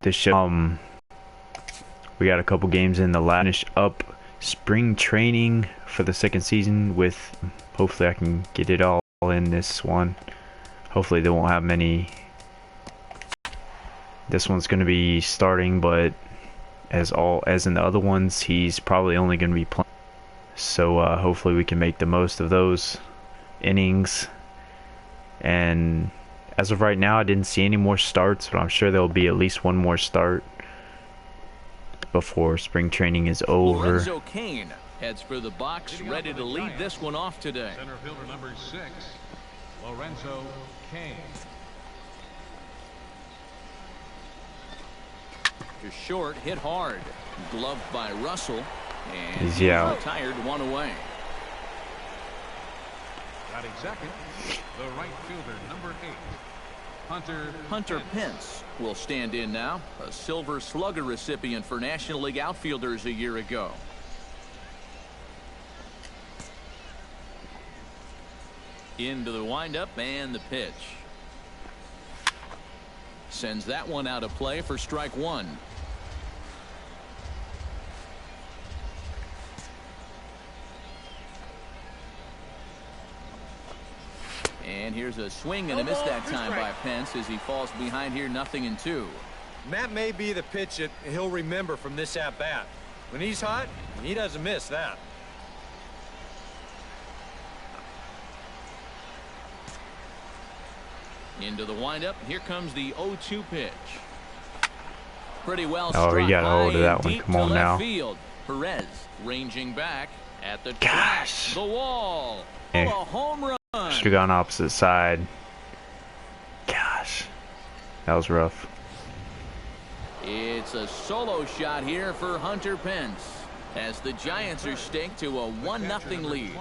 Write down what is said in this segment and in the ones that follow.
the show. We got a couple games in the finish up spring training for the second season with, hopefully I can get it all in this one. Hopefully they won't have many. This one's going to be starting, but as in the other ones, he's probably only going to be playing. So hopefully we can make the most of those innings. And as of right now, I didn't see any more starts, but I'm sure there'll be at least one more start before spring training is over. Lorenzo Cain heads for the box, ready to lead this one off today. Center fielder number 6, Lorenzo Cain. To short, hit hard, gloved by Russell, and he's out. Retired, one away. Batting second, the right fielder number 8, Hunter Pence will stand in now, a Silver Slugger recipient for National League outfielders a year ago. Into the windup and the pitch. Sends that one out of play for strike one. And here's a swing and a miss that time by Pence as he falls behind here, 0-2. That may be the pitch that he'll remember from this at-bat. When he's hot, he doesn't miss that. Into the windup. Here comes the 0-2 pitch. Pretty well struck. Oh, he got a hold of that one. Come on now. Field. Perez ranging back at the track, the wall. A home run. Should have gone opposite side. Gosh, that was rough. It's a solo shot here for Hunter Pence as the Giants are staked to a 1-0 lead.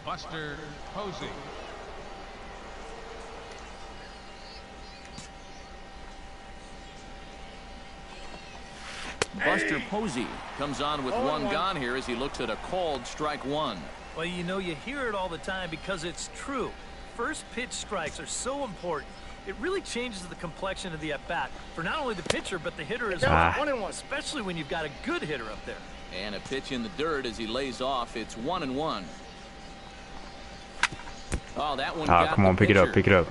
Buster Posey. Buster Posey comes on with one gone here as he looks at a called strike one. Well, you know, you hear it all the time because it's true. First pitch strikes are so important. It really changes the complexion of the at-bat for not only the pitcher but the hitter as well. Especially when you've got a good hitter up there. And a pitch in the dirt as he lays off. It's 1-1. Oh, that one. Come on, pick it up.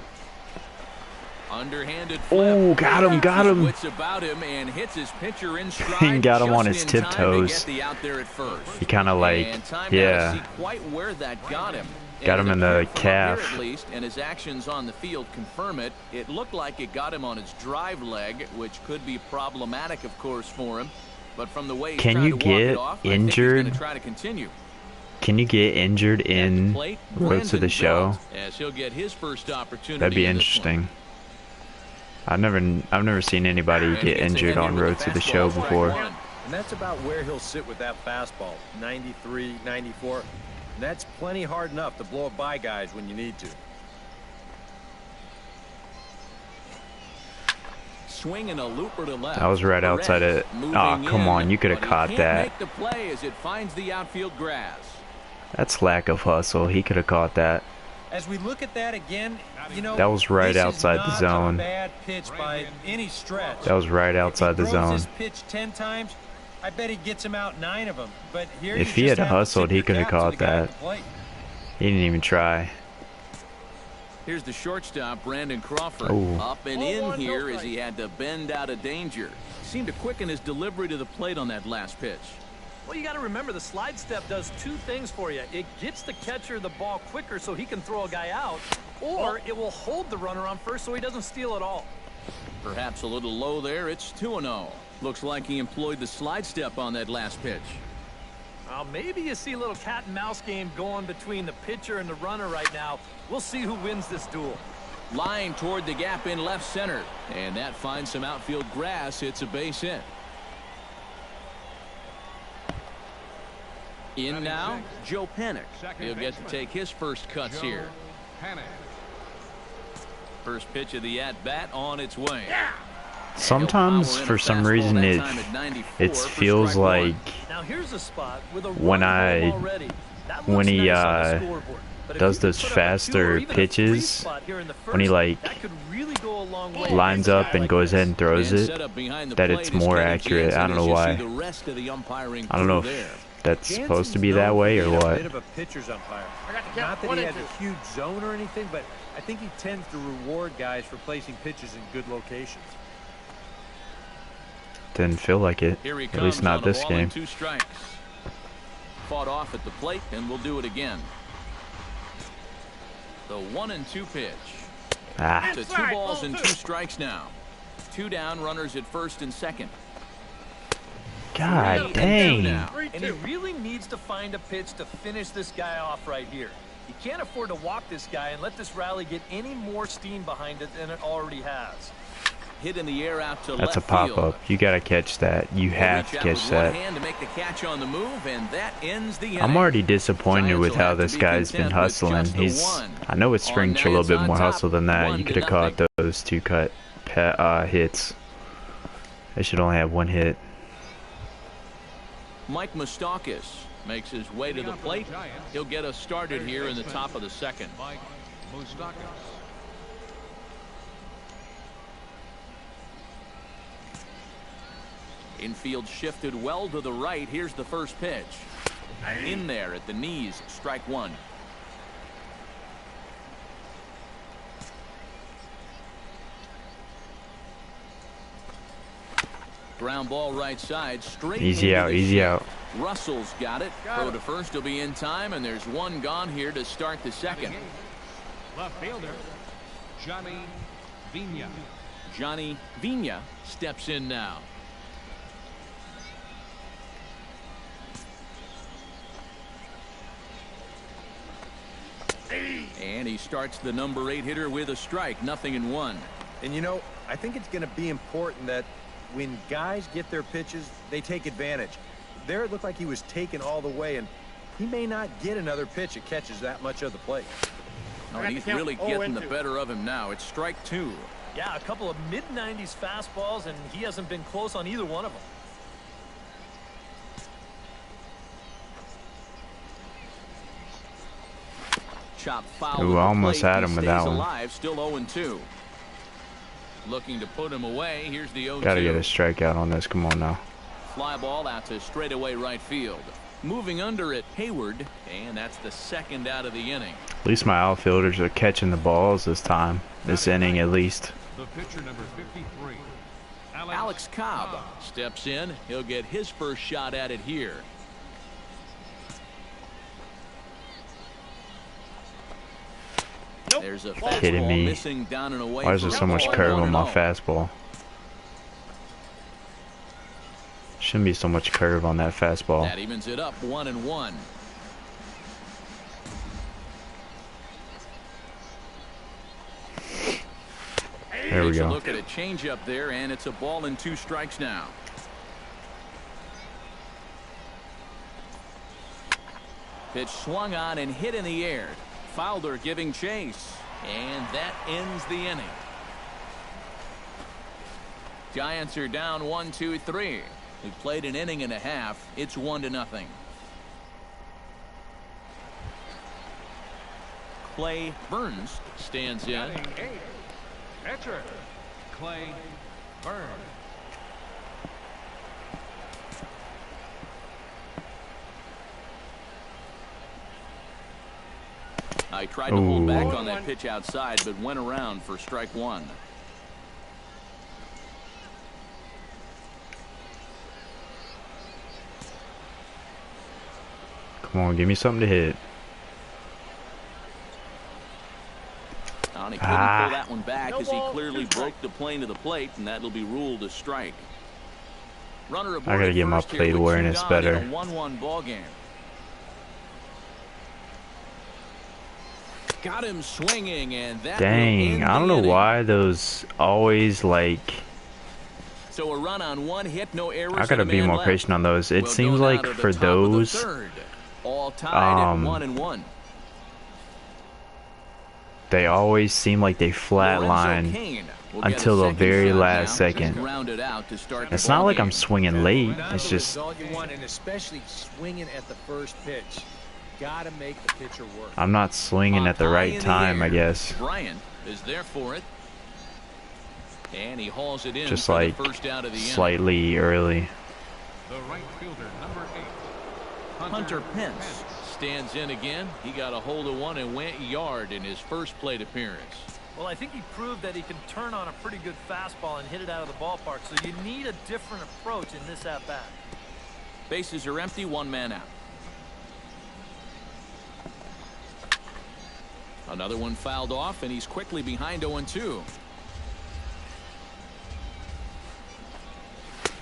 Underhanded flip. Got him. Wits about him and hits his pitcher in stride. He got him on his tiptoes. He kind of like, yeah. See quite where that got him. Got him in the calf. At least, and his actions on the field confirm it. It looked like it got him on his drive leg, which could be problematic, of course, for him. But from the way he's Can you get injured? Try to continue. Can you get injured in Road to the Show? As he'll get his first opportunity. That'd be interesting. I've never seen anybody get injured on Road to the Show before. And that's about where he'll sit with that fastball, 93, 94. And that's plenty hard enough to blow it by guys when you need to. Swinging a looper to left. I was right outside it. Oh, come on, you could have caught that. Make the play as it finds the outfield grass. That's lack of hustle. He could have caught that. As we look at that again, you know, that was right outside the zone. Bad pitch by any stretch. That was right outside the zone. If he throws his pitch 10 times, I bet he gets him out 9 of them. But here, if he had hustled, he could have caught that. He didn't even try. Here's the shortstop, Brandon Crawford. Up and in here as he had to bend out of danger. Seemed to quicken his delivery to the plate on that last pitch. Well, you got to remember the slide step does two things for you. It gets the catcher the ball quicker so he can throw a guy out, or it will hold the runner on first so he doesn't steal it all. Perhaps a little low there. It's 2-0. Looks like he employed the slide step on that last pitch. Maybe you see a little cat and mouse game going between the pitcher and the runner right now. We'll see who wins this duel. Line toward the gap in left center, and that finds some outfield grass. It's a base hit. In now, Joe Panik. He'll get to take his first cuts here. First pitch of the at-bat on its way. Sometimes, for some reason, it feels like now here's a spot with a when he does those faster pitches, when he like lines up and goes ahead and throws it, that it's more accurate. I don't know why. I don't know if that's supposed to be that way or what. A bit of a pitcher's umpire. Not that he has a huge zone or anything, but I think he tends to reward guys for placing pitches in good locations. Didn't feel like it. At least not this game. Fought off at the plate, and we'll do it again. The 1-2 pitch. To 2 balls and 2 strikes now. 2 down, runners at first and second. God dang. And he really needs to find a pitch to finish this guy off right here. You can't afford to walk this guy and let this rally get any more steam behind it than it already has. Hit in the air out to That's a left pop-up. You gotta catch that. You have to catch that. Hand to make the catch on the move, and that ends the I'm already disappointed with how this guy's been hustling. I know it's spring a little bit more hustle than that. You could have caught those 2 hits. They should only have 1 hit. Mike Moustakas makes his way to the plate. He'll get us started here in the top of the second. Mike Moustakas. Infield shifted well to the right. Here's the first pitch. In there at the knees, strike 1. Ground ball right side, straight. Easy out, easy out. Russell's got it. Throw to first will be in time, and there's 1 gone here to start the second. Left fielder, Johnny Vina. Johnny Vina steps in now. And he starts the number 8 hitter with a strike, 0-1. And you know, I think it's going to be important that when guys get their pitches, they take advantage. There it looked like he was taken all the way, and he may not get another pitch that catches that much of the plate. Oh, he's really getting the better of him now. It's strike 2. Yeah, a couple of mid-90s fastballs, and he hasn't been close on either one of them. Chop foul. Ooh, I almost had him with that one. Alive, still 0-2. Looking to put him away. Here's the 0-2. Gotta get a strikeout on this. Come on now. Fly ball out to straightaway right field. Moving under it, Hayward, and that's the 2nd out of the inning. At least my outfielders are catching the balls this time. This inning, at least. The pitcher number 53, Alex Cobb steps in. He'll get his first shot at it here. There's a fastball Kidding me. missing down and away. Why is there so much curve on my fastball? Shouldn't be so much curve on that fastball. That evens it up, 1-1. There we go. Look at a changeup there, and it's a ball and 2 strikes now. Pitch swung on and hit in the air. Fowler giving chase, and that ends the inning. Giants are down 1-2-3. We've played an inning and a half. It's 1-0. Clay Burns stands in. Pitcher Clay Burns. I tried to hold back on that pitch outside, but went around for strike 1. Come on, give me something to hit. He couldn't pull that one back as he clearly broke the plane of the plate, and that'll be ruled a strike. Runner aboard. I gotta get my plate awareness better. 1-1 ball game. Got him swinging, and that Dang, I don't know why those always like. So a run on 1 hit, no errors. I gotta be more patient on those. It seems like for those, all tied at 1-1. They always seem like they flatline until the very last second. It's not like I'm swinging late. It's just all you want, and especially swinging at the first pitch. got to make the pitcher work. I'm not swinging at the right time, I guess. Bryant is there for it. And he hauls it in just for like the first out of the slightly early. The right fielder, number 8. Hunter Pence stands in again. He got a hold of one and went yard in his first plate appearance. Well, I think he proved that he can turn on a pretty good fastball and hit it out of the ballpark. So you need a different approach in this at-bat. Bases are empty, one man out. Another one fouled off, and he's quickly behind 0-2.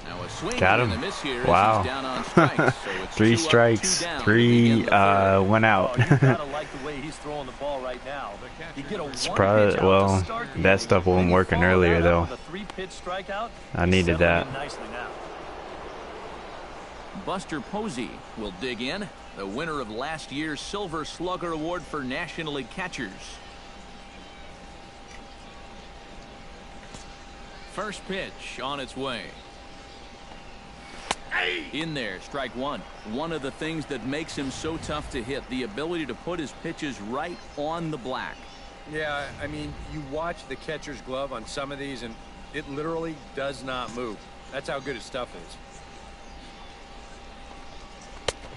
Now a swing Got him. and a miss here. Wow. As he's down on strikes, so it's 3 2 up, 2 strikes, down 3 to begin the third. went out. Oh, you gotta like the way he's throwing the ball right now. You get a It's one probably, pitch out well, to start the that inning, stuff then wasn't you working follow earlier that though. up with a 3-pitch strikeout. I needed Settling that. in nicely now. Buster Posey will dig in, the winner of last year's Silver Slugger Award for National League catchers. First pitch on its way. In there, strike one. One of the things that makes him so tough to hit, the ability to put his pitches right on the black. Yeah, I mean, you watch the catcher's glove on some of these, and it literally does not move. That's how good his stuff is.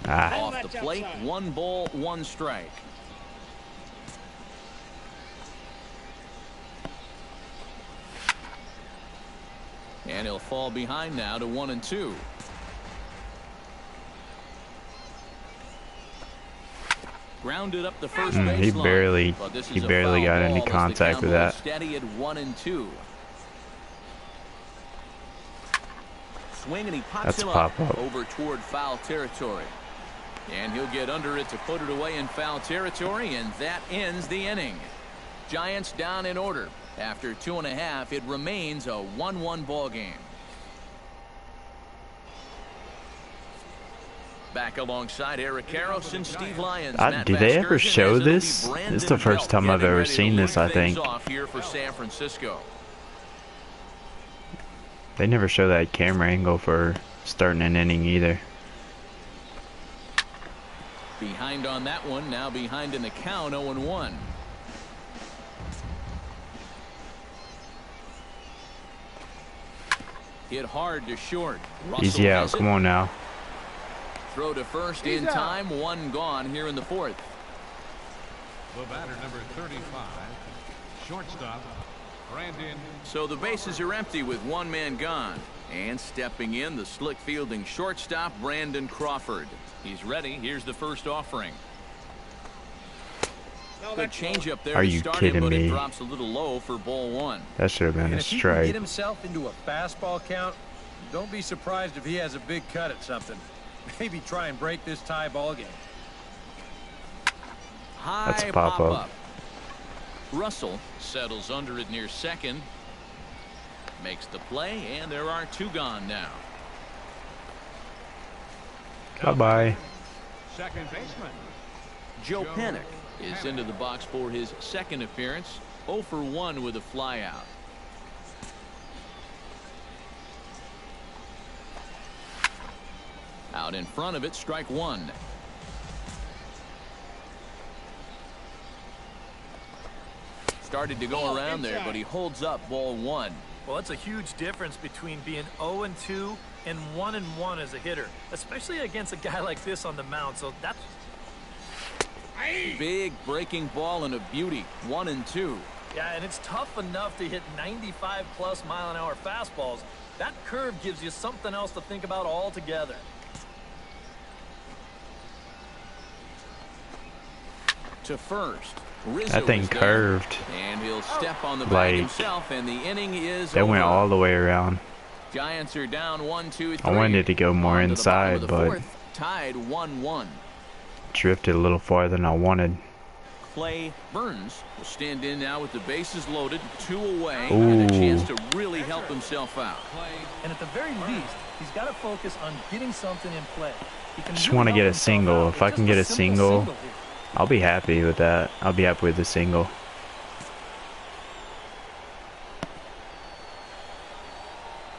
Off the plate, 1 ball, 1 strike. And he'll fall behind now to 1-2. Grounded up the first baseline. He barely got any ball contact with that. Steady at 1-2. Swing and he pops That's him a up pop-up. over toward foul territory. And he'll get under it to put it away in foul territory, and that ends the inning. Giants down in order. After 2.5, it remains a 1-1 ball game. Back alongside Eric Karros and Steve Lyons. Did they ever show this? This is the first time I've ever seen this, I think. Off here for San Francisco. They never show that camera angle for starting an inning either. Behind on that one, now behind in the count, 0-1. Hit hard to short. Easy out, come on now. Throw to first in time, 1 gone here in the 4th. The batter, number 35, shortstop, Brandon. So the bases are empty with 1 man gone. And stepping in, the slick fielding shortstop, Brandon Crawford. He's ready. Here's the first offering. Good change up there. Are you kidding but me? It drops a little low for ball 1. That should have been And a if he can strike. get himself into a fastball count, don't be surprised if he has a big cut at something. Maybe try and break this tie ball game. High That's a pop-up. Russell settles under it near second. Makes the play, and there are 2 gone now. Bye-bye. Second baseman, Joe Panik is into the box for his 2nd appearance. 0 for 1 with a flyout. Out in front of it, strike 1. Started to go around there, but he holds up ball 1. Well, that's a huge difference between being 0-2 and 1-1 as a hitter, especially against a guy like this on the mound. So that's Big breaking ball and a beauty. 1-2. yeah, and it's tough enough to hit 95+ mile-an-hour fastballs. That curve gives you something else to think about altogether. To first. Rizzo That thing is there, curved. and he'll step on the bag Like, himself, and the inning is That went over. all the way around. Giants are down 1-2-3. I wanted to go more On to the bottom inside, of the but 4th, tied 1-1. drifted a little farther than I wanted. Clay Burns will stand in now with the bases loaded, 2 away, Ooh. and a chance to really help himself out. And at the very least, he's got to focus on getting something in play. He can Just really want to help get a himself single. out If with I just can a get a simple single, here. I'll be happy with that. I'll be happy with the single.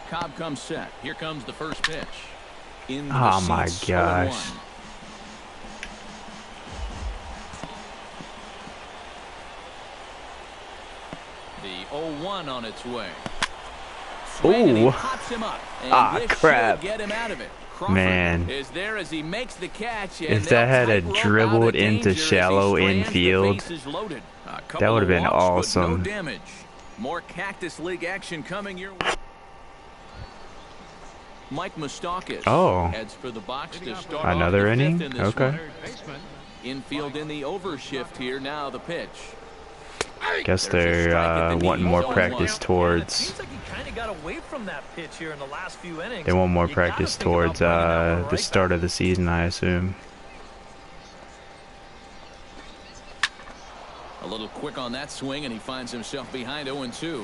Cobb comes set. Here comes the first pitch. In Oh the my seats, gosh. 0-1. 0-1 on its way. Swing, and he pops him up, and this crap. should get him out of it. Crawford Man, is there as he makes the catch, and if that had a dribbled into shallow infield, that would have been awesome. No damage. More Cactus League action coming your way. Mike Moustakas heads for the box to start another inning. In this okay. Infield in the overshift here. Now the pitch. Guess they're wanting more practice towards. Seems like he kind of got away from that pitch here in the last few innings. They want more practice towards the start of the season, I assume. A little quick on that swing, and he finds himself behind 0-2.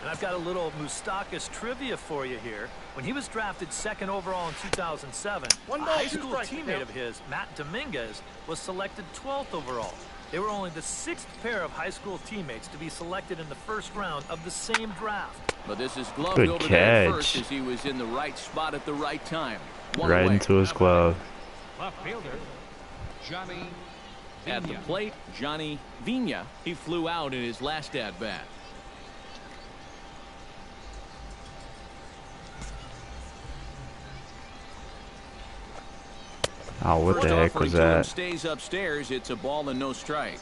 And I've got a little Moustakas trivia for you here. When he was drafted second overall in 2007, a high school teammate of his, Matt Dominguez, was selected 12th overall. They were only the 6th pair of high school teammates to be selected in the first round of the same draft. But this is gloved over there first as he was in the right spot at the right time. Right into his glove. Left fielder, Johnny Vina. At the plate, Johnny Vina. He flew out in his last at-bat. Oh, what the heck was that? Stays upstairs. It's a ball and no strikes.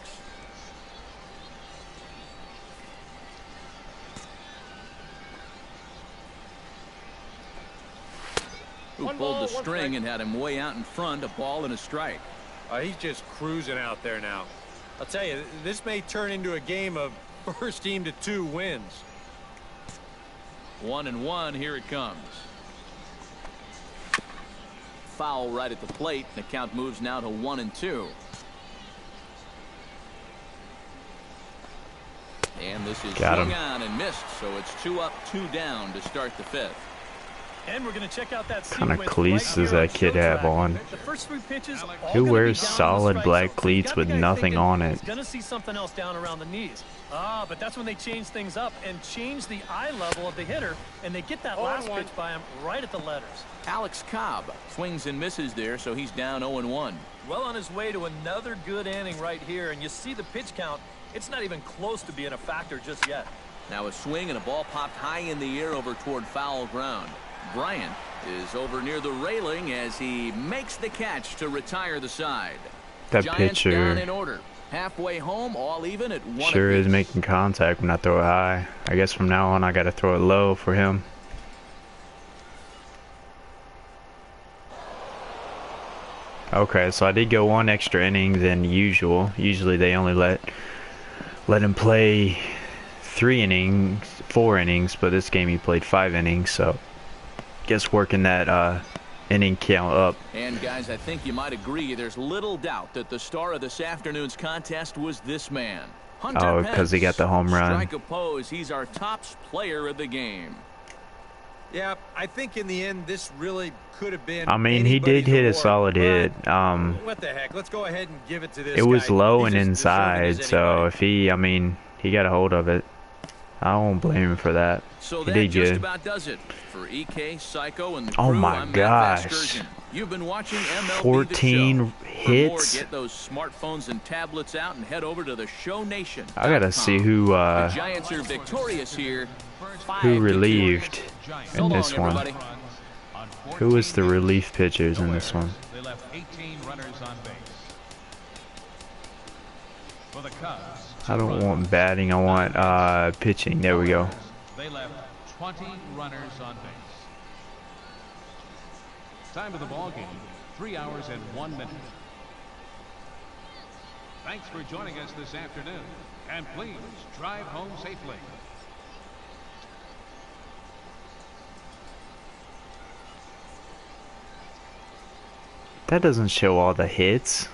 Who pulled the string and had him way out in front? A ball and a strike. He's just cruising out there now. I'll tell you, this may turn into a game of first team to 2 wins. 1-1. Here it comes. Foul right at the plate. The count moves now to 1-2. And this is swung on and missed, so it's 2 up, 2 down to start the 5th. And we're going to check out that kind of cleats does that kid have on? The first 3 pitches, who wears solid black cleats with nothing on it? He's going to see something else down around the knees. But that's when they change things up and change the eye level of the hitter, and they get that last pitch by him right at the letters. Alex Cobb swings and misses there, so he's down 0-1. Well on his way to another good inning right here, and you see the pitch count. It's not even close to being a factor just yet. Now a swing and a ball popped high in the air over toward foul ground. Bryant is over near the railing as he makes the catch to retire the side. That Giants pitcher down in order. Halfway home, all even at 1 sure is making contact when I throw it high. I guess from now on I got to throw it low for him. Okay, so I did go 1 extra inning than usual. Usually they only let him play 4 innings, but this game he played 5 innings, so guess working that inning count up. And guys, I think you might agree there's little doubt that the star of this afternoon's contest was this man. Hunter because he got the home run. Strike oppose, he's our top player of the game. Yeah, I think in the end this really could have been. I mean, he did hit a solid hit. What the heck? Let's go ahead and give it to this. It was guy. low He's and as inside, so anybody. if he got a hold of it. I won't blame him for that. So he that did just good. about does it for EK, Psycho, and the crew. Oh my I'm gosh! Matt Vasgersian. You've been watching MLB 14 The Show. hits. For more, get those smartphones and tablets out and head over to the Show Nation. I gotta see who The Giants are victorious here. who relieved So in this long, one. everybody. Who was the relief pitchers in this one? They left 18 runners on base. For the Cubs, I don't want batting. I want pitching. There we go. they left 20 runners on base. Time of the ball game, 3 hours and 1 minute. Thanks for joining us this afternoon, and please drive home safely. That doesn't show all the hits.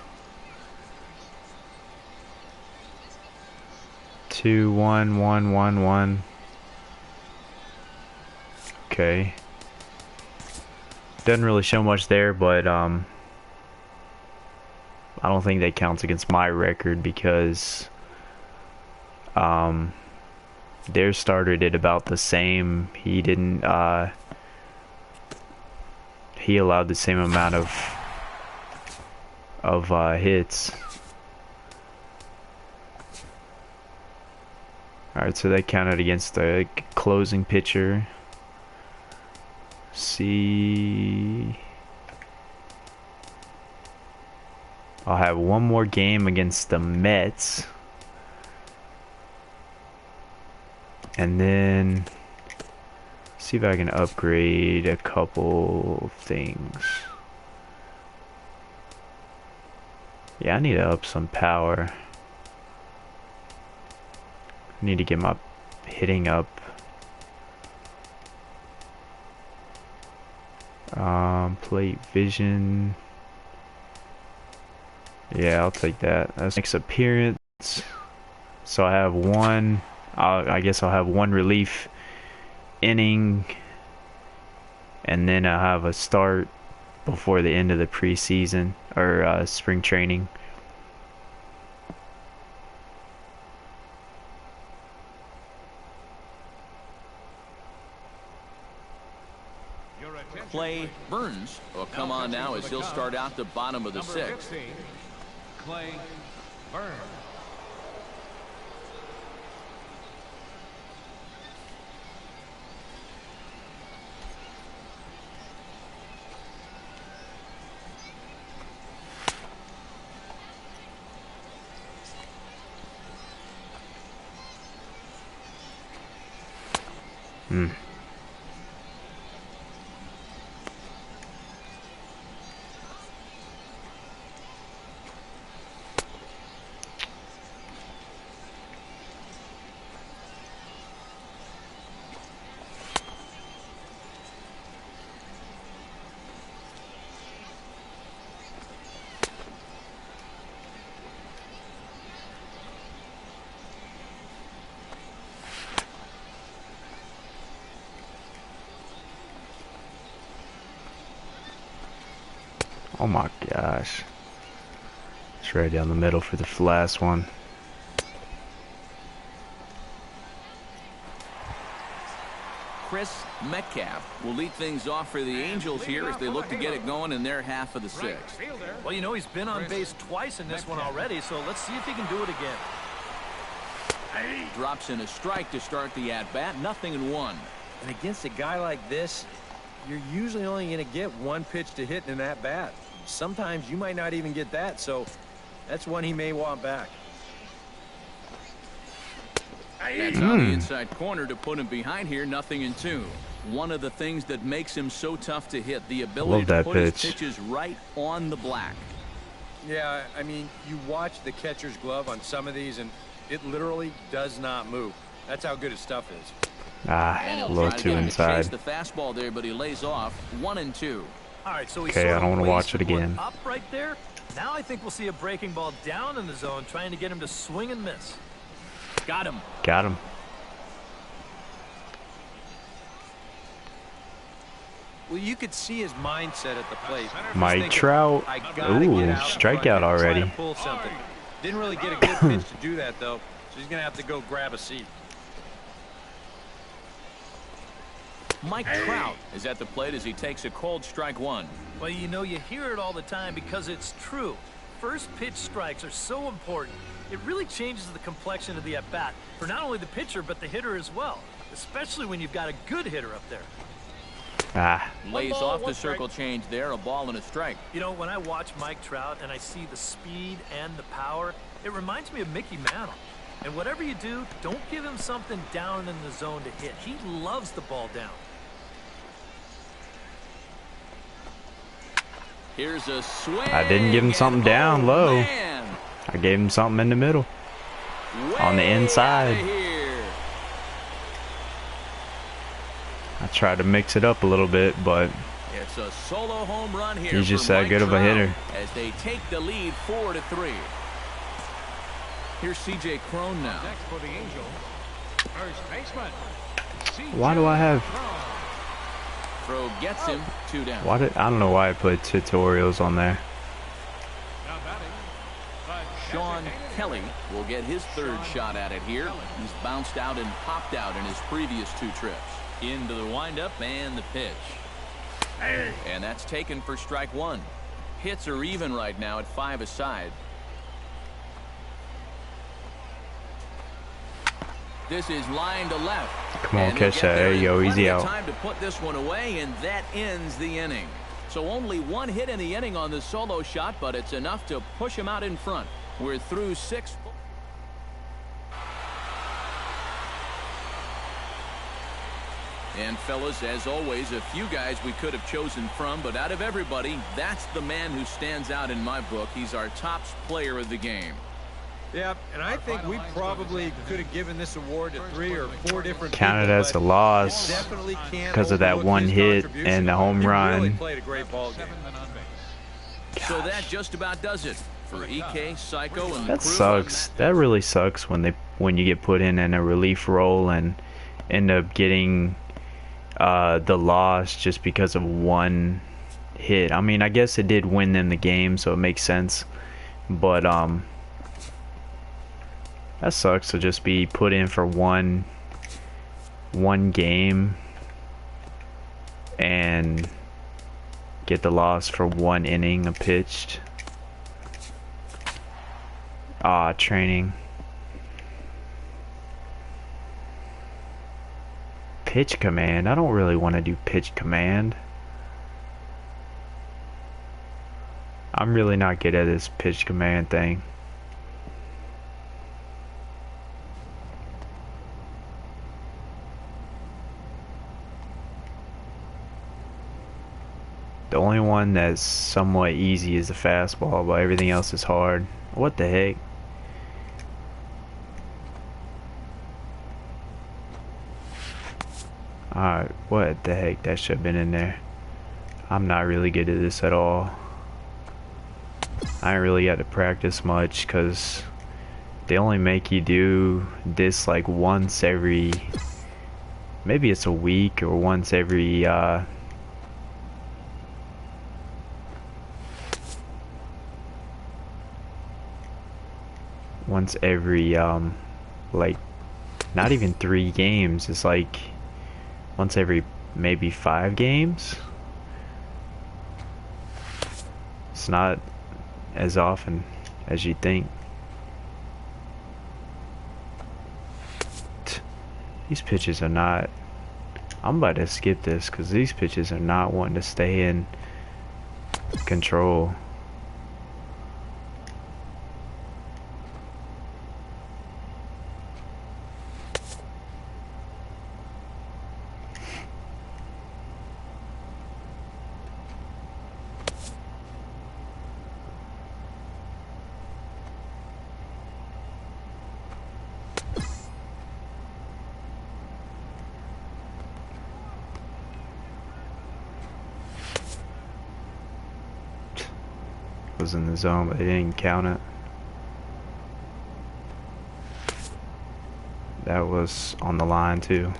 2, 1, 1, 1, 1. Okay. Doesn't really show much there, but I don't think that counts against my record because their starter did about the same. He didn't he allowed the same amount of hits. Alright, so that counted against the closing pitcher. See, I'll have one more game against the Mets. And then see if I can upgrade a couple things. Yeah, I need to up some power. I need to get my hitting up. Plate vision. Yeah, I'll take that. That's next appearance. So I have one. I guess I'll have one relief inning, and then I'll have a start before the end of the preseason or spring training. Clay Burns will come on now as he'll start out the bottom of the sixth. Clay Burns. Oh my gosh. It's right down the middle for the last one. Chris Metcalf will lead things off for the Angels here as they look to get it going in their half of the sixth. Well, you know, he's been on base twice in this one already, so let's see if he can do it again. Drops in a strike to start the at-bat, 0-1. And against a guy like this, you're usually only going to get one pitch to hit in that bat. Sometimes you might not even get that, so that's one he may want back. That's on the inside corner to put him behind here, 0-2. One of the things that makes him so tough to hit, the ability to put his pitches right on the black. Yeah, I mean, you watch the catcher's glove on some of these, and it literally does not move. That's how good his stuff is. A little too inside. The fastball there, but he lays off 1-2. All right, so okay, I don't want to watch it again. Up right there. Now I think we'll see a breaking ball down in the zone, trying to get him to swing and miss. Got him. Got him. Well, you could see his mindset at the plate. Mike Trout. Ooh, strikeout already. Pull something. Didn't really get a good pitch to do that, though, so he's going to have to go grab a seat. Mike Trout is at the plate as he takes a cold strike one. Well, you know, you hear it all the time because it's true. First pitch strikes are so important. It really changes the complexion of the at-bat for not only the pitcher but the hitter as well, especially when you've got a good hitter up there. Lays off the circle change there, a ball and a strike. You know, when I watch Mike Trout and I see the speed and the power, it reminds me of Mickey Mantle. And whatever you do, don't give him something down in the zone to hit. He loves the ball down. Here's a swing. I didn't give him something down low. Man. I gave him something in the middle. On the inside. I tried to mix it up a little bit, but it's a solo home run here. He's just that good of a hitter. As they take the lead 4-3. Here's C.J. Cron now. Next for the Angel, first baseman. Why do I have? Throw gets him 2 down. I don't know why I put tutorials on there. Now batting, Sean Kelly will get his third shot at it here. He's bounced out and popped out in his previous 2 trips. Into the windup and the pitch. And that's taken for strike 1. Hits are even right now at 5 aside. This is line to left. Come on, catch that. There you go. Easy out. Time to put this one away, and that ends the inning. So only one hit in the inning on the solo shot, but it's enough to push him out in front. We're through 6. And fellas, as always, a few guys we could have chosen from, but out of everybody, that's the man who stands out in my book. He's our top player of the game. Yeah, and I think we probably could have given this award to 3 or 4 different counted people, as a loss because of that one hit and the home run. Really played a great ball game. So that just about does it for EK, Psycho, and that sucks. That really sucks when you get put in a relief role and end up getting the loss just because of one hit. I mean, I guess it did win them the game, so it makes sense. But that sucks to just be put in for one game and get the loss for one inning of pitched. Training. Pitch command. I don't really want to do pitch command. I'm really not good at this pitch command thing. The only one that's somewhat easy is the fastball, but everything else is hard. What the heck? Alright, what the heck? That should have been in there. I'm not really good at this at all. I ain't really got to practice much because they only make you do this like once every, maybe it's a week or once every like not even 3 games. It's like once every maybe 5 games. It's not as often as you think. These pitches are not, I'm about to skip this because these pitches are not wanting to stay in control. Was in the zone, but they didn't count it. That was on the line too.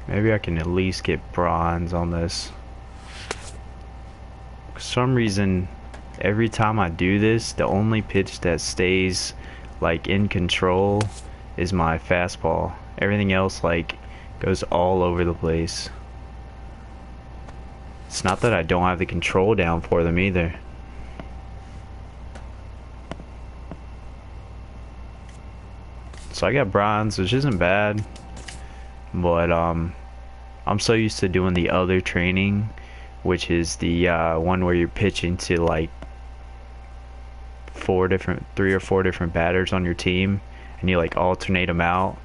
Maybe I can at least get bronze on this. For some reason, every time I do this, the only pitch that stays like in control is my fastball. Everything else like goes all over the place. It's not that I don't have the control down for them either. So I got bronze, which isn't bad, but I'm so used to doing the other training, which is the one where you're pitching to like 3 or 4 different batters on your team, and you like alternate them out,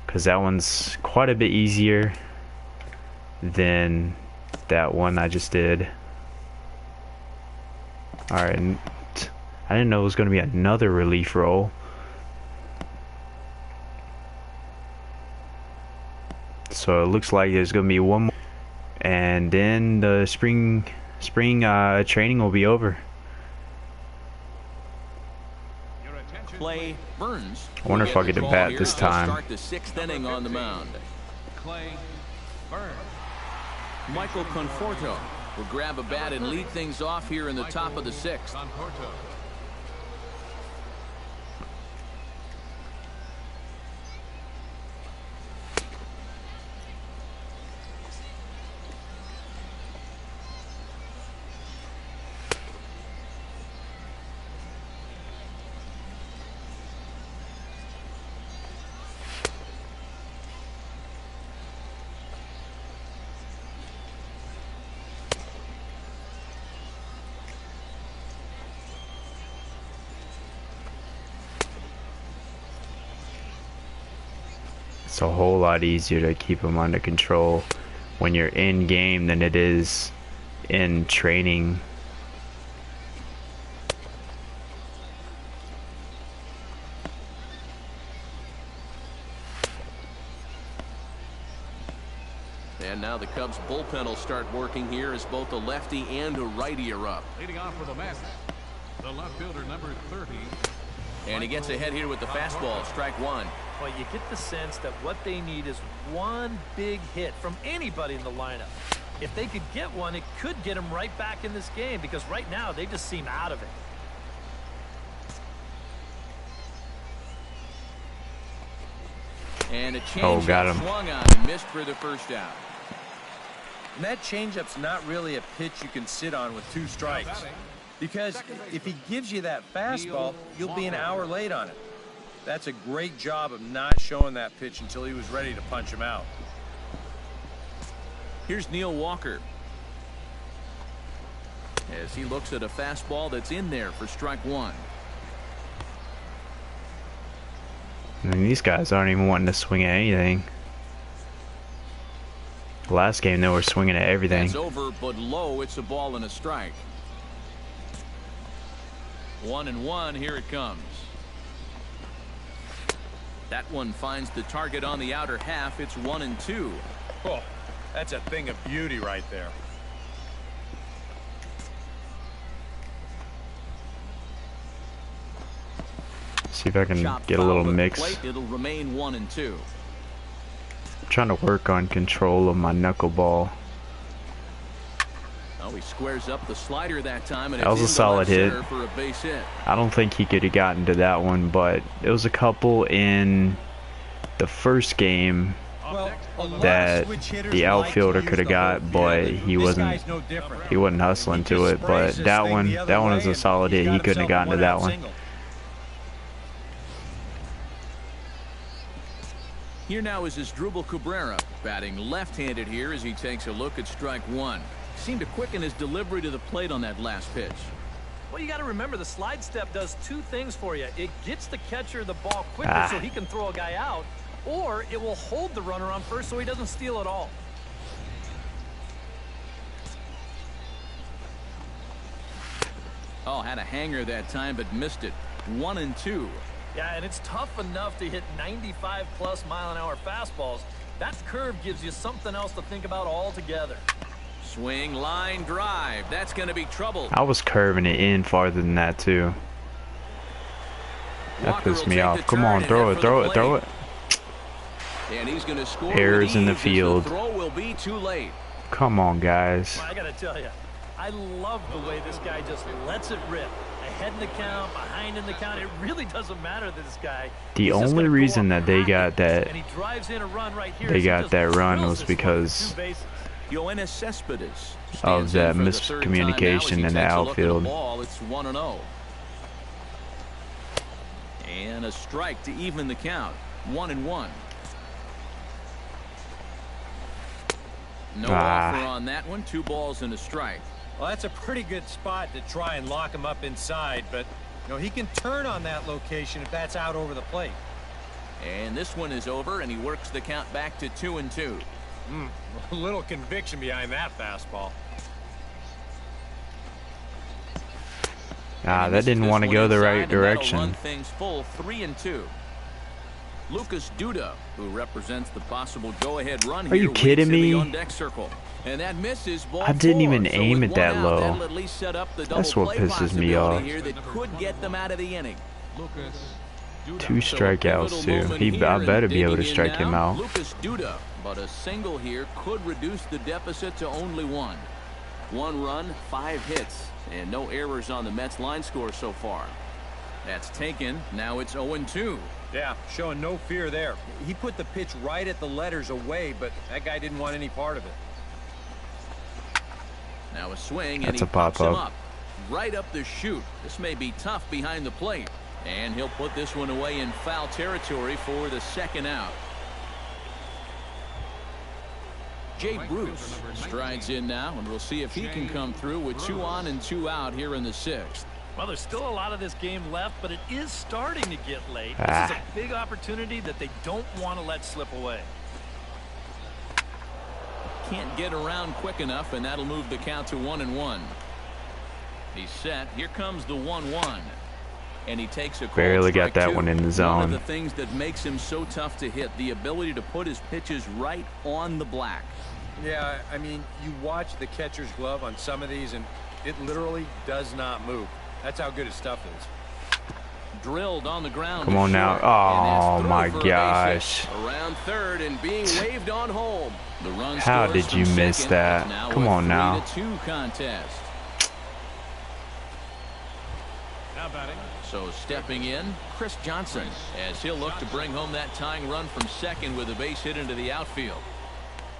because that one's quite a bit easier than that one I just did. Alright, I didn't know it was going to be another relief roll. So it looks like there's gonna be one more, and then the spring training will be over. Clay Burns. I wonder if I'll get to bat this time. Start the 6th inning on the mound. Clay Burns. Michael Conforto. will grab a bat and lead things off here in the top of the 6th. It's a whole lot easier to keep them under control when you're in game than it is in training. And now the Cubs bullpen will start working here as both a lefty and a righty are up. Leading off for the Mets, the left fielder number 30. And he gets ahead here with the fastball, strike 1. Well, you get the sense that what they need is one big hit from anybody in the lineup. If they could get one, it could get them right back in this game, because right now they just seem out of it. And a change got him. Swung on and missed for the first out. And that changeup's not really a pitch you can sit on with 2 strikes. Because if he gives you that fastball, you'll be an hour late on it. That's a great job of not showing that pitch until he was ready to punch him out. Here's Neil Walker as he looks at a fastball that's in there for strike 1. I mean, these guys aren't even wanting to swing at anything. Last game they were swinging at everything. It's over, but low. It's a ball and a strike. 1-1. Here it comes. That one finds the target on the outer half. It's 1-2. Oh, that's a thing of beauty right there. See if I can Chopped get a little foul to the mix. plate. It'll remain 1-2. I'm trying to work on control of my knuckleball. Oh, he squares up the slider that time, and That was a solid hit. For a base hit. I don't think he could have gotten to that one, but it was a couple in the first game that the outfielder could have got, but he wasn't hustling to it. But that one was a solid hit. He couldn't have gotten to that one. Here now is Asdrubal Cabrera, batting left-handed here as he takes a look at strike 1. Seemed to quicken his delivery to the plate on that last pitch. Well, you got to remember the slide step does 2 things for you. It gets the catcher the ball quicker so he can throw a guy out, or it will hold the runner on first so he doesn't steal it all. Oh, had a hanger that time but missed it. 1-2. Yeah, and it's tough enough to hit 95+ mile-an-hour fastballs. That curve gives you something else to think about altogether. Swing, line, drive. That's going to be trouble. I was curving it in farther than that too. That pissed me off. Come on, throw it, throw it, throw it. And he's going to score. Errors in the field. The throw will be too late. Come on, guys. Well, I got to tell you, I love the way this guy just lets it rip. Ahead in the count, behind in the count, it really doesn't matter to this guy. The only reason that they got that run was because of that miscommunication in the outfield. It's 1-0. And a strike to even the count. 1-1. No offer on that one. 2 balls and a strike. Well, that's a pretty good spot to try and lock him up inside, but you know he can turn on that location if that's out over the plate. And this one is over, and he works the count back to 2-2. A little conviction behind that fastball. That didn't want to go the right direction. Run things full. 3-2. Lucas Duda, who represents the possible go-ahead run here. Are you kidding me? On deck circle. And that misses ball I didn't 4. even aim it that low. At least set up the That's what pisses me off. here that could get them out of the inning. 2 strikeouts too. I better be able to strike him out. Lucas Duda, but a single here could reduce the deficit to only 1. 1 run, 5 hits, and no errors on the Mets line score so far. That's taken. Now it's 0-2. Yeah, showing no fear there. He put the pitch right at the letters away, but that guy didn't want any part of it. Now a swing, and That's he a pop pops him up. up. Right up the chute. This may be tough behind the plate. And he'll put this one away in foul territory for the 2nd out. Jay Bruce strides in now, and we'll see if he can come through with 2 on and 2 out here in the 6th. Well, there's still a lot of this game left, but it is starting to get late. This is a big opportunity that they don't want to let slip away. Can't get around quick enough, and that'll move the count to 1-1. He's set. Here comes the 1-1. And he takes a barely got that one in the zone. One of the things that makes him so tough to hit, the ability to put his pitches right on the black. Yeah, I mean, you watch the catcher's glove on some of these, and it literally does not move. That's how good his stuff is. Drilled on the ground. Come on now. Oh my gosh. Around third and being waved on home. The run How did you miss that? Come on now. 3-2 contest. Now batting. So stepping in, Chris Johnson, as he'll look to bring home that tying run from second with a base hit into the outfield.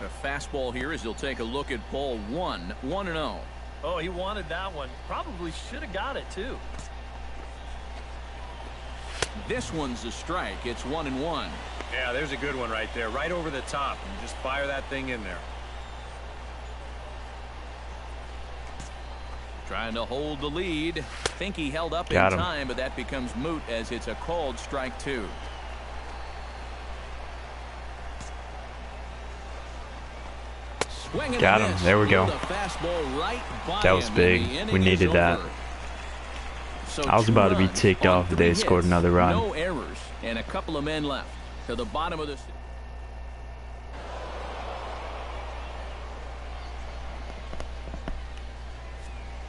A fastball here as he'll take a look at ball 1, 1-0. Oh, he wanted that one. Probably should have got it, too. This one's a strike. It's 1-1. Yeah, there's a good one right there. Right over the top. And just fire that thing in there. Trying to hold the lead. Think he held up in time, but that becomes moot as it's a called strike 2. Got him. There we go. That was big. We needed that. I was about to be ticked off if they scored another run. No errors and a couple of men left to the bottom of the.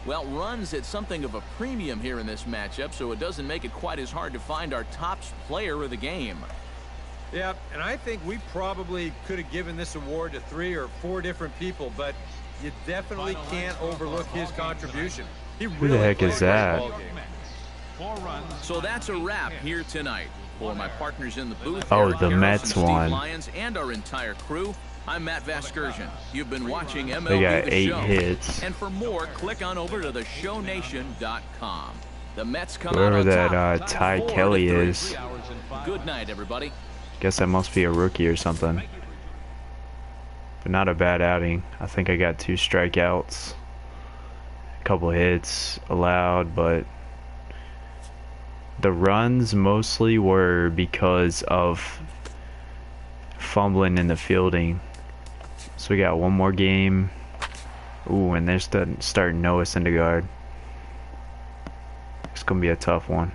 Well, runs at something of a premium here in this matchup, so it doesn't make it quite as hard to find our top player of the game. Yeah, and I think we probably could have given this award to 3 or 4 different people, but you definitely can't overlook his contribution. Who the heck is that? So that's a wrap here tonight. For my partners in the booth, oh, the Mets won. Lions and our entire crew, I'm Matt Vasgersian. You've been watching MLB They got The 8 Show. hits. And for more, click on over to theshownation.com. The Mets come Whoever out on that top, Ty 4-3. Kelly is. Good night, everybody. Guess that must be a rookie or something. But not a bad outing. I think I got 2 strikeouts. A couple hits allowed, but the runs mostly were because of fumbling in the fielding. So we got one more game. Ooh, and they're starting Noah Syndergaard. It's gonna be a tough one.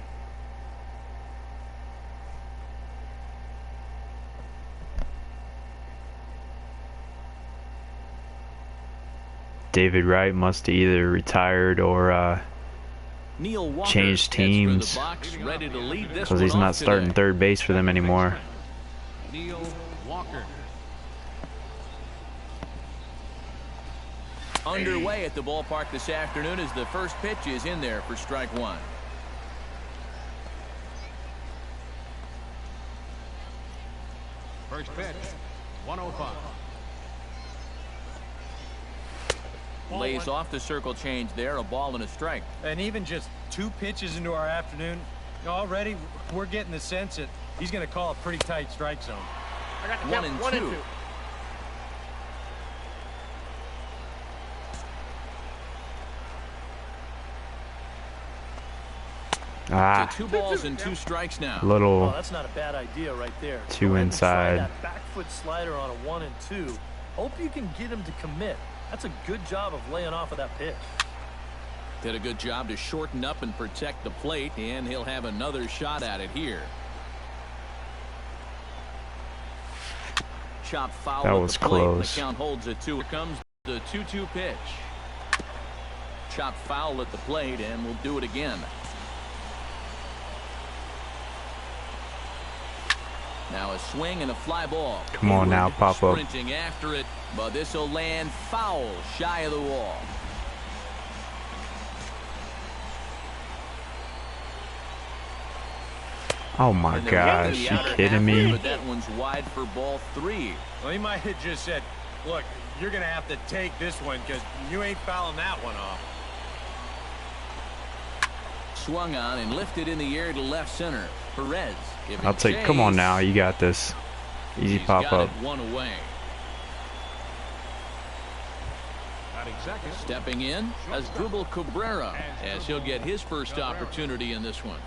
David Wright must have either retired or Neil Walker changed teams because he's not starting third base for them anymore. Neil Walker. Underway at the ballpark this afternoon as the first pitch is in there for strike 1. First pitch, 105. Lays off the circle change there, a ball and a strike. And even just 2 pitches into our afternoon, already we're getting the sense that he's going to call a pretty tight strike zone. 1-2. Ah, 2 balls and 2 strikes now. little that's not a bad idea right there. 2 Go ahead and try inside. that back foot slider on a 1 and 2. Hope you can get him to commit. That's a good job of laying off of that pitch. Did a good job to shorten up and protect the plate, and he'll have another shot at it here. Chop foul. That at was the plate. close. The count holds at 2. Here comes the 2-2 pitch. Chop foul at the plate, and we'll do it again. Now a swing and a fly ball. Come on now, pop up. Sprinting after it, but this will land foul shy of the wall. Oh my And they're gosh, working the you outer kidding half here, me? but that one's wide for ball 3. Well, he might have just said, look, you're going to have to take this one because you ain't fouling that one off. Swung on and lifted in the air to left center. Perez giving I'll take. chase. Come on now, you got this. Easy He's pop got up. it one away. Batting second. Stepping in as Dribble Cabrera as he'll get his first opportunity in this one.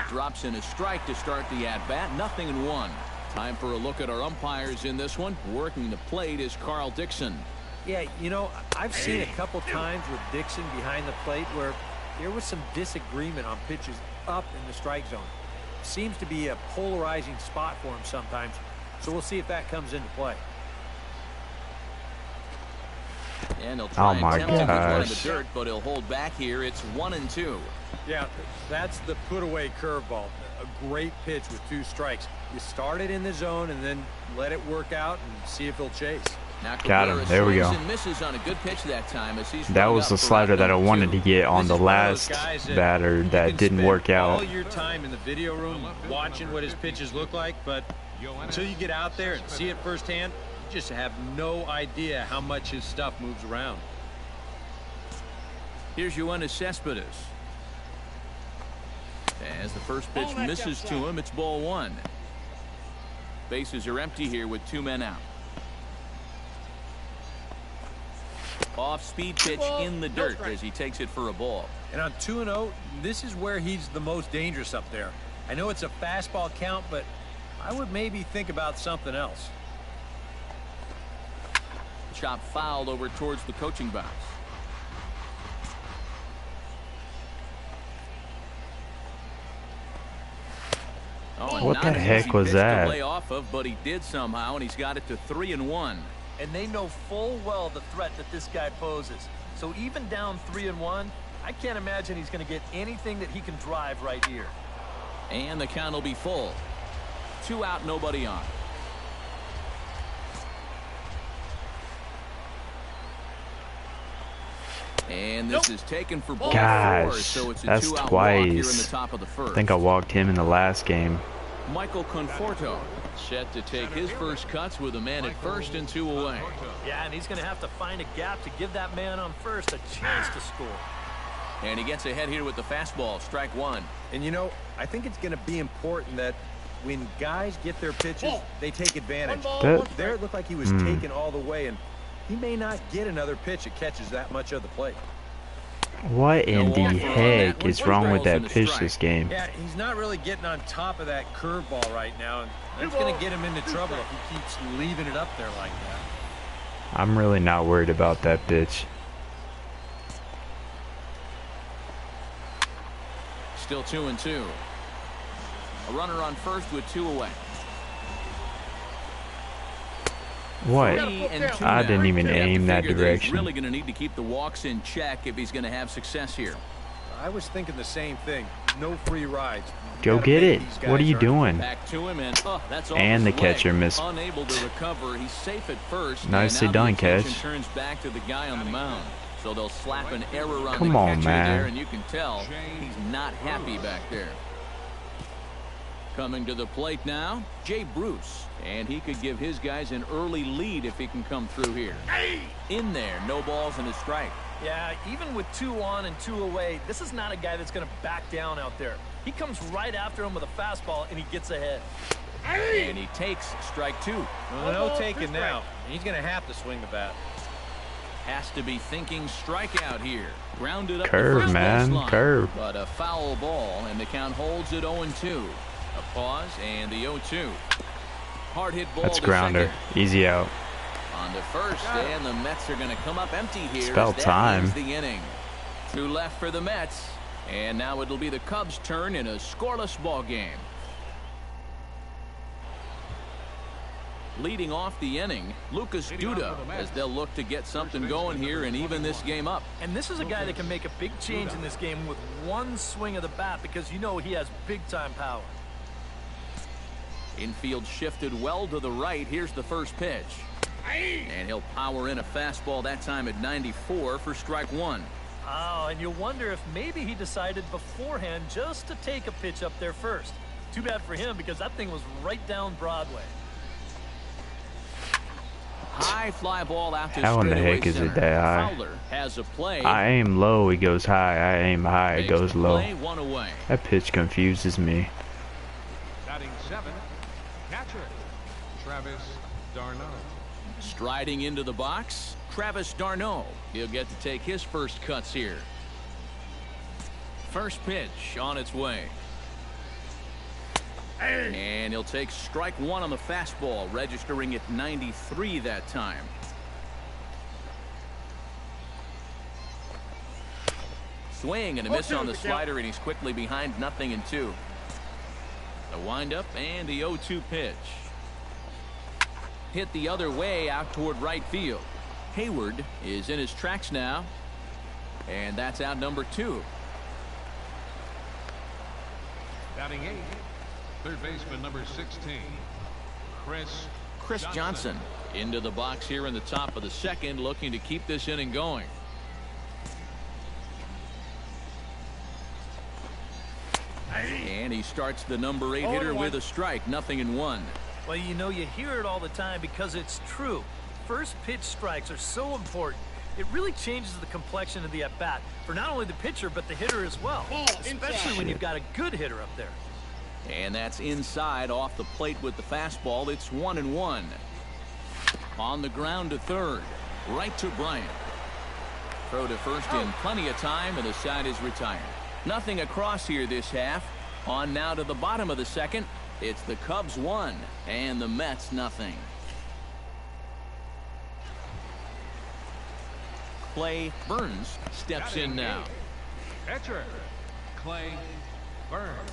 Drops in a strike to start the at-bat. 0-1. Time for a look at our umpires in this one. Working the plate is Carl Dixon. Yeah, you know, I've seen a couple times with Dixon behind the plate where there was some disagreement on pitches up in the strike zone. Seems to be a polarizing spot for him sometimes, so we'll see if that comes into play. And he'll try Oh my and tempt him with one in gosh. the dirt, but he'll hold back here. It's 1-2. Yeah, that's the put-away curveball. A great pitch with 2 strikes. You start it in the zone and then let it work out and see if he'll chase. Now Got him. Cabrera There we swings go. and misses on a good pitch that time as he's That rung was up the for slider that I 0-2. wanted to get on This the is one of those last guys that batter you that can didn't spend work out. all your time in the video room watching what his pitches look like, but until you get out there and see it firsthand, you just have no idea how much his stuff moves around. Here's Yoenis Cespedes. As the first pitch misses to him, it's ball 1. Bases are empty here with 2 men out. Off-speed pitch in the dirt as he takes it for a ball. And on 2-0, this is where he's the most dangerous up there. I know it's a fastball count, but I would maybe think about something else. Chop fouled over towards the coaching box. Oh, What not the an heck easy was pitch that? to lay off of, but he did somehow, and he's got it to 3-1. And they know full well the threat that this guy poses. So even down 3-1, I can't imagine he's going to get anything that he can drive right here. And the count will be full. 2 out, nobody on. And this is taken for ball 4, Gosh, so it's a that's 2-out walk here in the twice. top of the first. I think I walked him in the last game. Michael Conforto set to take his first cuts with a man at first and 2 away. Yeah, and he's going to have to find a gap to give that man on first a chance to score. And he gets ahead here with the fastball, strike 1. And you know, I think it's going to be important that when guys get their pitches, they take advantage. There it looked like he was taken all the way, and he may not get another pitch that catches that much of the plate. What in No the offer on heck that one. is wrong with Balls that in the pitch strike. this game? Yeah, he's not really getting on top of that curveball right now, and that's going to get him into trouble if he keeps leaving it up there like that. I'm really not worried about that pitch. Still 2-2. A runner on first with 2 away. What? 3 and 2 I now. didn't even You have to aim that figure that direction. He's really going to need to keep the walks in check if he's going to have success here. I was thinking the same thing. No free rides. You Go gotta get make it. these What are guys you earn. doing? Back to him, and that's off And his the catcher leg. missed. Unable to recover. He's safe at first. and Nicely now the done, attention catch. Turns back to the guy on the mound. So they'll slap an error on Come the on, catcher man. there, and you can tell he's not happy back there. Coming to the plate now, Jay Bruce. And he could give his guys an early lead if he can come through here. In there, no balls and a strike. Yeah, even with 2 on and 2 away, this is not a guy that's going to back down out there. He comes right after him with a fastball, and he gets ahead. And he takes strike 2. Well, no taking now. He's going to have to swing the bat. Has to be thinking strikeout here. Grounded up Curve, the first man, baseline. curve. But a foul ball, and the count holds at 0-2. A pause, and the 0-2. Hard hit ball. That's to grounder. second. Easy out. On to first, and the Mets are going to come up empty here. It's about as that time. ends the inning. 2 left for the Mets, and now it'll be the Cubs' turn in a scoreless ball game. Leading off the inning, Lucas Duda, as they'll look to get something going here and even this game up. And this is a guy that can make a big change in this game with one swing of the bat because you know he has big-time power. Infield shifted well to the right. Here's the first pitch. And he'll power in a fastball that time at 94 for strike one. Oh, and you wonder if maybe he decided beforehand just to take a pitch up there first. Too bad for him because that thing was right down Broadway. High fly ball out to How in the heck is it that high? Fowler has a play. I aim low, it goes high. I aim high, it goes low. One away. That pitch confuses me. Batting 7, catcher, Travis d'Arnaud. Striding into the box, Travis d'Arnaud. He'll get to take his first cuts here. First pitch on its way. And he'll take strike one on the fastball, registering at 93 that time. Swing and a miss on the slider, and he's quickly behind 0-2. The windup and the 0-2 pitch. Hit the other way out toward right field. Hayward is in his tracks now, and that's out number 2. Batting 8, third baseman number 16, Chris Johnson into the box here in the top of the second, looking to keep this inning going. And he starts the number 8 hitter with a strike, 0-1. Well, you know, you hear it all the time because it's true. First pitch strikes are so important. It really changes the complexion of the at-bat for not only the pitcher but the hitter as well, especially when you've got a good hitter up there. And that's inside off the plate with the fastball. It's 1-1. On the ground to third, right to Bryant. Throw to first in plenty of time, and the side is retired. Nothing across here this half. On now to the bottom of the second. It's the Cubs 1 and the Mets 0. Clay Burns steps in now. catcher, Clay Burns.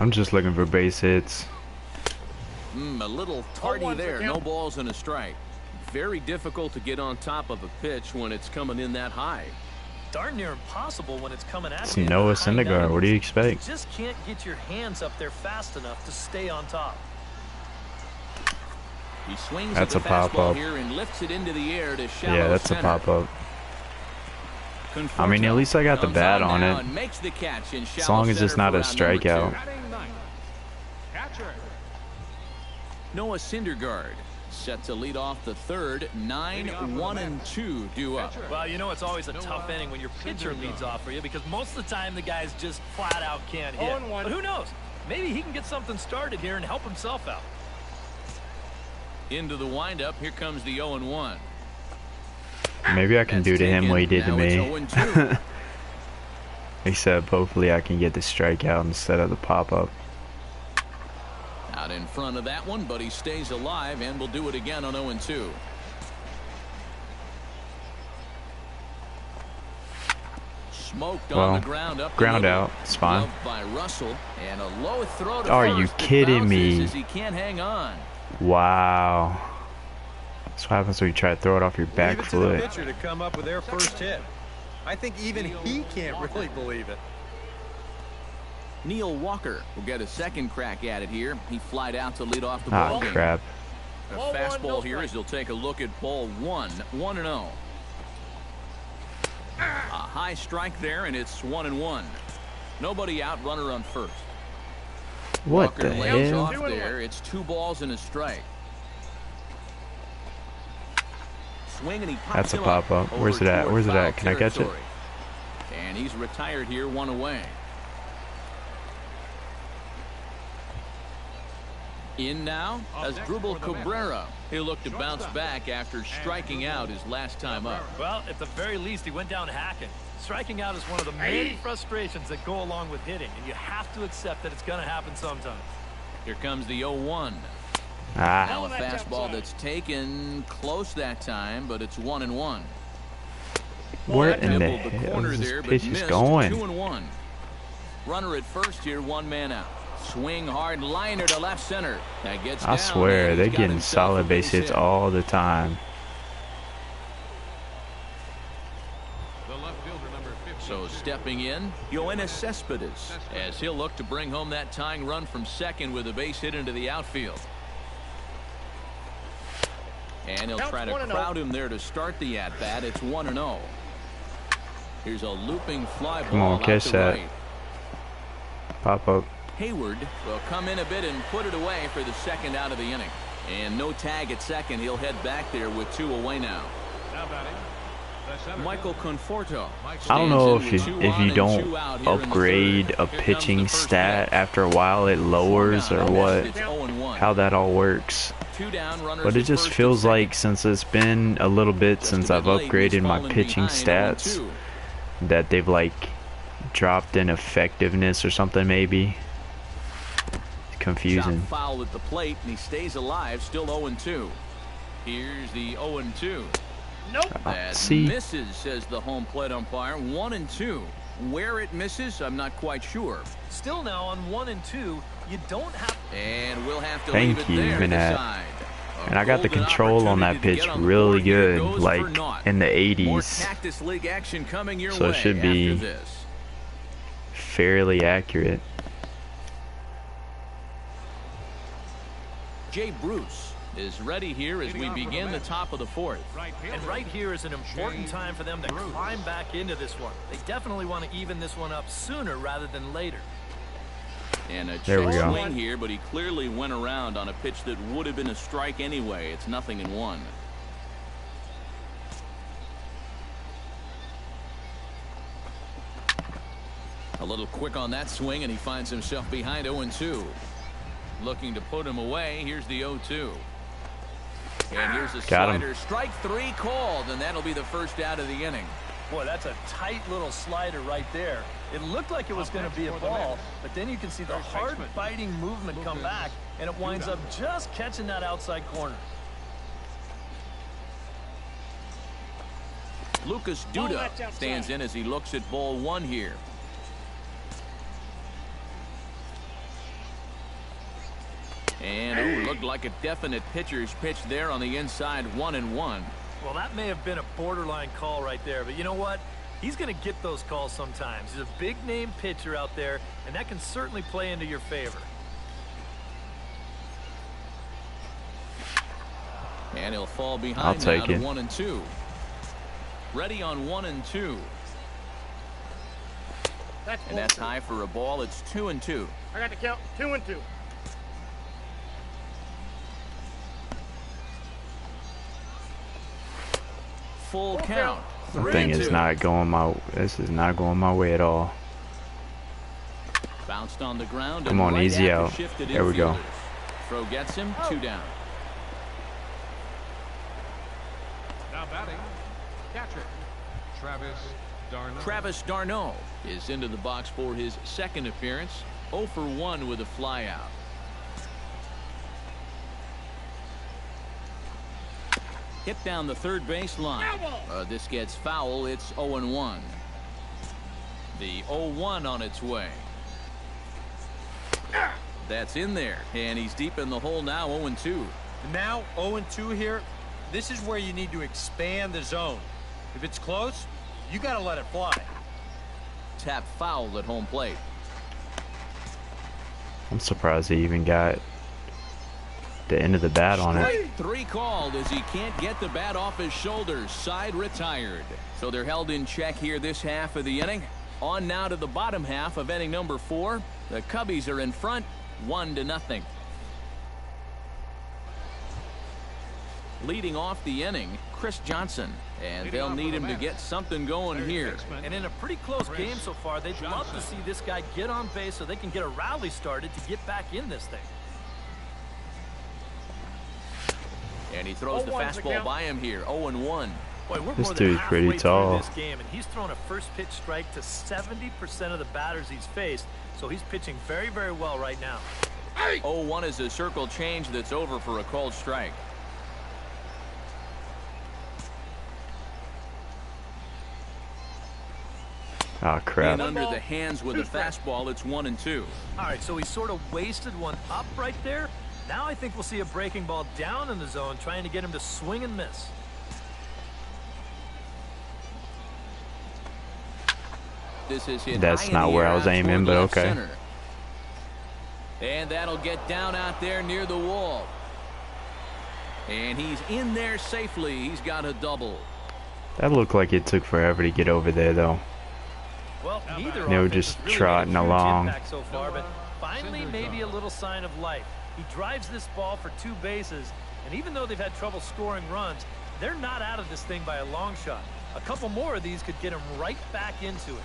I'm just looking for base hits. A little tardy there. No balls and a strike. Very difficult to get on top of a pitch when it's coming in that high. Darn near impossible when it's coming at It's you. Noah Syndergaard. What do you expect? You just can't get your hands up there fast enough to stay on top. He swings That's at the a pop fastball up. here and lifts it into the air to shallow Yeah, that's center. a pop up. I mean, at least I got the Comes bat on now it. and makes the catch in As shallow long as it's center not a for out number 2. strikeout. Batting 9, catcher, Noah Syndergaard set to lead off the third. 9-1-2 due up. Well, you know it's always a tough inning when your pitcher leads off for you because most of the time the guys just flat out can't hit. But who knows? Maybe he can get something started here and help himself out. Into the windup. Here comes the 0-1. Maybe I can do to him what he did to Now me. it's 0-2. Except hopefully I can get the strikeout instead of the pop up. Out in front of that one, but he stays alive and will do it again on 0-2. Smoked on the ground up. Ground out. It's fine. Loved by Russell, and a low throw to Are first you that kidding me? bounces as he can't hang on. Wow. That's what happens when you try to throw it off your back Leave it to the foot. pitcher to come up with their first hit. I think even he can't really believe it. Neil Walker will get a second crack at it here. He flied out to lead off the Ah, ball game. crap. A fastball here as he'll take a look at ball 1. 1-0. A high strike there, and it's 1-1. Nobody out, runner on first. What Walker the lays hell? off there. It's 2 balls and a strike. Swing and he pops That's a him pop up. over Where's it at? toward Where's it foul at? Can I catch it? territory. And he's retired here, 1 away. In now, Asdrubal Cabrera. He'll look to bounce back after striking out his last time up. Well, at the very least, he went down hacking. Striking out is one of the many frustrations that go along with hitting, and you have to accept that it's going to happen sometimes. Here comes the 0-1. Ah, Now a fastball that's taken close that time, but it's 1-1. where in the Nibbled the hell corner is there, this but pitch is missed. going? 2-1. Runner at first here, 1 man out. Swing hard liner to left center. That gets I down, swear, and they're he's got getting himself a solid base hits hit. all the time. the left fielder number 15. So stepping in, Yoenis Cespedes, as he'll look to bring home that tying run from second with a base hit into the outfield. And he'll try to crowd him there to start the at-bat. It's 1-0. Here's a looping fly ball. Come on, catch that. Right. Pop up. Hayward will come in a bit and put it away for the second out of the inning. And no tag at second. He'll head back there with 2 away now. Now batting, the center Michael fielder. Conforto. I don't know if you and don't 2 out here in the upgrade third. a Here pitching comes the first stat pitch. after a while, it lowers or what, It's 0-1. how that all works. 2 down, runners But it at just first feels and like since it's been a little bit Just since a I've bit late, he's upgraded my fallen pitching behind, stats 0-2. that they've like dropped in effectiveness or something maybe. Confusing. Shot foul at the plate, and he stays alive, still 0-2. Here's the 0-2. Nope. That See? misses, says the home plate umpire. 1-2. Where it misses, I'm not quite sure. Still now on 1-2, you don't have. And we'll have to Thank leave it you, there to Manette. decide. And I got the control on that pitch really good, like in the More 80s, Cactus League action coming your so way it should be after this. fairly accurate. Jay Bruce is ready here as we begin the top of the fourth. Right fielder. And right here is an important time for them to climb back into this one. They definitely want to even this one up sooner rather than later. And a There we check go. swing here, but he clearly went around on a pitch that would have been a strike anyway. It's 0-1. A little quick on that swing, and he finds himself behind 0-2. Looking to put him away. Here's the 0-2. And here's a Got him. slider. Strike 3 called, and that'll be the first out of the inning. Boy, that's a tight little slider right there. It looked like it was going to be a ball, but then you can see the hard biting movement come back, and it winds up just catching that outside corner. Lucas Duda stands in as he looks at ball 1 here. And ooh, looked like a definite pitcher's pitch there on the inside. 1-1. Well, that may have been a borderline call right there, but you know what? He's going to get those calls sometimes. He's a big-name pitcher out there, and that can certainly play into your favor. And he'll fall behind I'll take now it. to 1-2. Ready on 1-2. And that's high for a ball. It's 2-2. I got the count. 2-2. Full count. The thing is 3-2. not going my. This is not going my way at all. Bounced on the ground. Come and on, right easy at the out. shifted There we go. infielders. Throw gets him. 2 down. Now batting, catcher, Travis Darno. Travis Darno is into the box for his second appearance. 0 for 1 with a fly out. Hit down the third base line. This gets foul. It's 0-1. The 0-1 on its way. That's in there, and he's deep in the hole now. 0-2. Now 0-2 here. This is where you need to expand the zone. If it's close, you got to let it fly. Tap foul at home plate. I'm surprised he even got the end of the bat on it. Strike 3 called as he can't get the bat off his shoulders. Side retired. So they're held in check here this half of the inning. On now to the bottom half of inning number 4. The Cubbies are in front 1-0. Leading off the inning, Chris Johnson. And they'll need him to get something going here. And in a pretty close game so far, they'd love to see this guy get on base so they can get a rally started to get back in this thing. And he throws the fastball by him here. 0-1. Boy, we're This more than dude's halfway pretty tall. through this game, and he's thrown a first pitch strike to 70% of the batters he's faced, so he's pitching very, very well right now. 0-1 is a circle change that's over for a called strike. Oh crap. And under the hands with a fastball, it's 1-2. All right, so he sort of wasted one up right there. Now I think we'll see a breaking ball down in the zone, trying to get him to swing and miss. This is hit That's high not in the where air I was out aiming, toward but left okay. center. And that'll get down out there near the wall. And he's in there safely. He's got a double. That looked like it took forever to get over there, though. Well, neither They were offense just has really trotting made a huge along. impact so far, but finally maybe a little sign of life. He drives this ball for 2 bases, and even though they've had trouble scoring runs, they're not out of this thing by a long shot. A couple more of these could get him right back into it.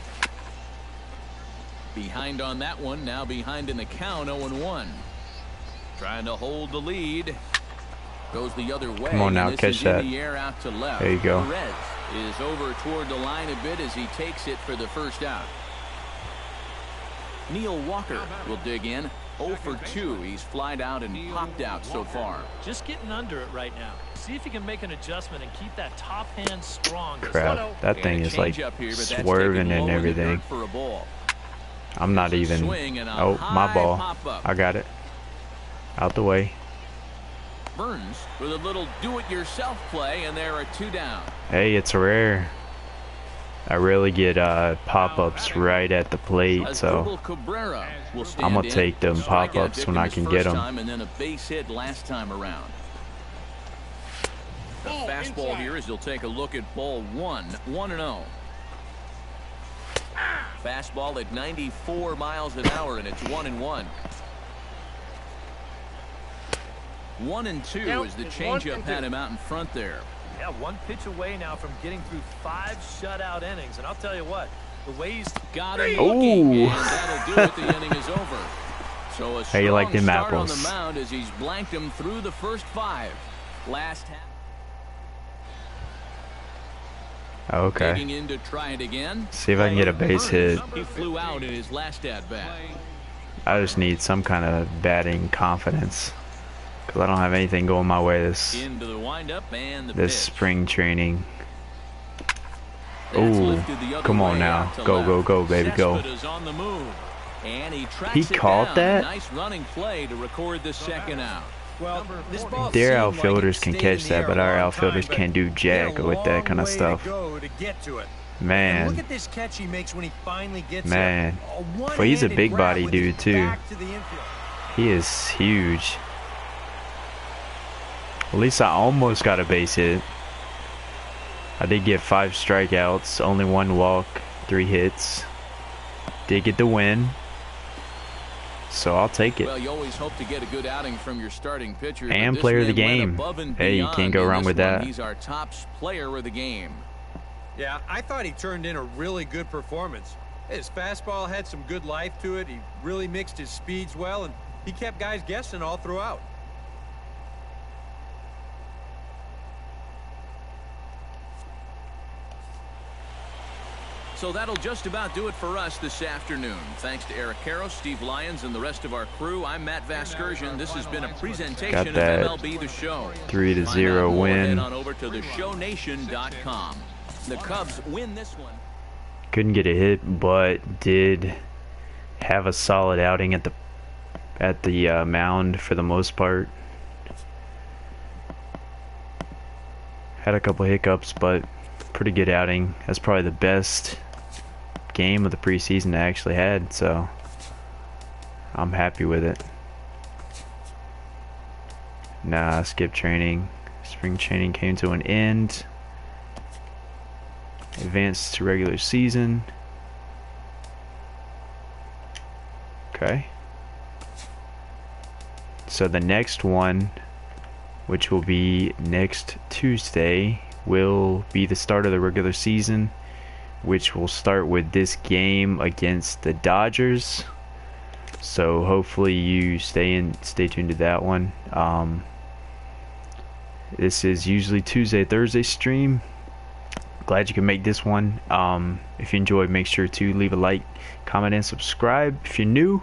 Behind on that one, now behind in the count, 0-1. Trying to hold the lead. Goes the other way. Come on now, and this catch is that. in the air out to left. There you go. Perez is over toward the line a bit as he takes it for the first out. Neil Walker will dig in. 0 for 2. He's flied out and popped out so far. Just getting under it right now. See if he can make an adjustment and keep that top hand strong. Crap, that thing is like swerving and everything. For a ball. I'm not even. Oh, my ball. I got it. Out the way. Burns with a little do-it-yourself play, and there are 2 down. Hey, it's rare. I really get pop-ups right at the plate, so I'm gonna take them pop-ups when I can get them. And then a base hit last time around. The fastball here as you'll take a look at ball 1, 1-0. Fastball at 94 miles an hour, and it's 1-1. 1-2 as the changeup had him out in front there. Yeah, 1 pitch away now from getting through 5 shutout innings. And I'll tell you what, the way he's got him looking, and that'll do it. The inning is over. So a How you like strong them start on apples? the mound as he's blanked him through the first 5. Last half. Okay. Digging in to try it again. See if I can get a base hit. He flew out in his last at bat. I just need some kind of batting confidence, because I don't have anything going my way Into the windup and the this pitch. spring training. That's Ooh, lifted the other come on way now. out to Go, left. go, go, baby, go. Cespedes on the move. And he tracks He it caught down. that? Nice running play to record the second out. Well, this ball Their seemed outfielders like can it catch stayed in that, the but air our a long outfielders time, can't do but jack he had a with that kind long of way stuff. to go to get to it. Man. Look at this catch he makes when he finally gets Man. it. But he's a big body dude, too. He is huge. At least I almost got a base hit. I did get 5 strikeouts, only 1 walk, 3 hits. Did get the win, so I'll take it. Well, you always hope to get a good outing from your starting pitcher. And player of the game. Hey, you can't go wrong with that. He's our top player of the game. Yeah, I thought he turned in a really good performance. His fastball had some good life to it. He really mixed his speeds well, and he kept guys guessing all throughout. So that'll just about do it for us this afternoon. Thanks to Eric Karros, Steve Lyons, and the rest of our crew. I'm Matt Vasgersian. This has been a presentation of MLB The Show. 3-0 win. Head on over to theshownation.com. The Cubs win this one. Couldn't get a hit, but did have a solid outing at the mound for the most part. Had a couple hiccups, but pretty good outing. That's probably the best game of the preseason I actually had, so I'm happy with it. Nah, skip training. Spring training came to an end. Advanced to regular season. Okay. So the next one, which will be next Tuesday, will be the start of the regular season, which will start with this game against the Dodgers. So hopefully you stay tuned to that one. This is usually Tuesday, Thursday stream. Glad you can make this one. If you enjoyed, make sure to leave a like, comment, and subscribe if you're new.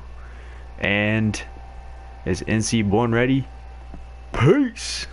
And it's NCBornReady. Peace.